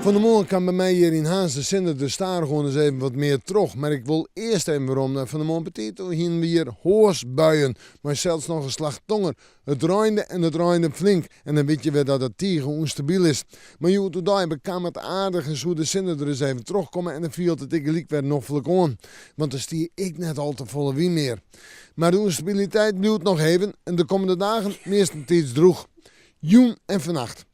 Van de morgen kan bij mij hier in Haans de Zinder de Staar gewoon eens even wat meer terug. Maar ik wil eerst even waarom van de morgen petito hier weer hoosbuien. Maar zelfs nog een slag tonger. Het ruinde en het ruinde flink. En dan weet je weer dat het tegen onstabiel is. Maar je moet daar bekam het aardig en zo de Zinder er eens even terugkomen. En dan viel het ik liek weer nog vlek aan. Want dan stier ik net al te volle wie meer. Maar de onstabiliteit duurt nog even. En de komende dagen meestens droeg. Joen en vannacht.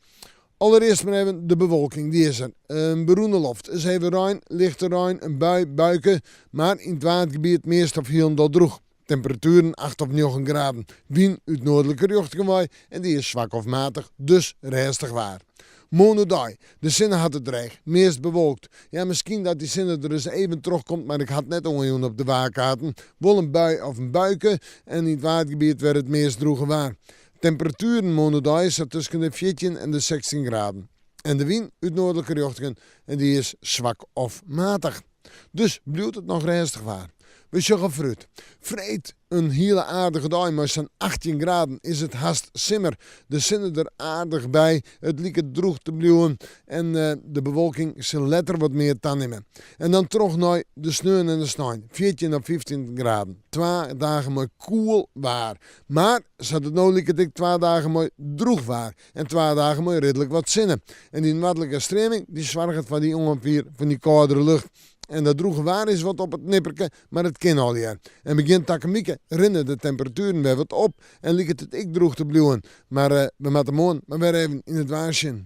Allereerst maar even de bewolking, die is er. Een beroende loft, is even ruim, lichte ruim, een bui, buiken. Maar in het watergebied meest of hier dat droeg. Temperaturen 8 of 9 graden. Wien uit noordelijke richting en die is zwak of matig, dus restig waar. Monodai, de zinnen had het dreig, meest bewolkt. Ja, misschien dat die zinnen er eens even terugkomt, maar ik had net ongeveer op de waarkaarten. Wel een bui of een buiken en in het watergebied werd het meest droege waar. Temperaturen monodai is tussen de 14 en de 16 graden. En de wind uit noordelijke richting en die is zwak of matig. Dus blijft het nog rustig waar. We zeggen fruit. Vreet een hele aardige dag, maar zo'n 18 graden is het haast simmer. De zinnen er aardig bij, het liek het droeg te blijven en de bewolking zal letter wat meer nemen. En dan terug naar de sneeuw en de sneeuw, 14 of 15 graden. 2 dagen mooi koel waar. Maar zat het nou liek het ik 2 dagen mooi droeg waar. En 2 dagen mooi redelijk wat zinnen. En die noordelijke streming, die zorgt van die ongeveer van die koudere lucht. En dat droege waar is wat op het nipperke, maar het kan al jaar. En begint takkemieke, rinnen de temperaturen weer wat op en liek het ik droeg te blijven. Maar we moeten morgen maar weer even in het waarsje.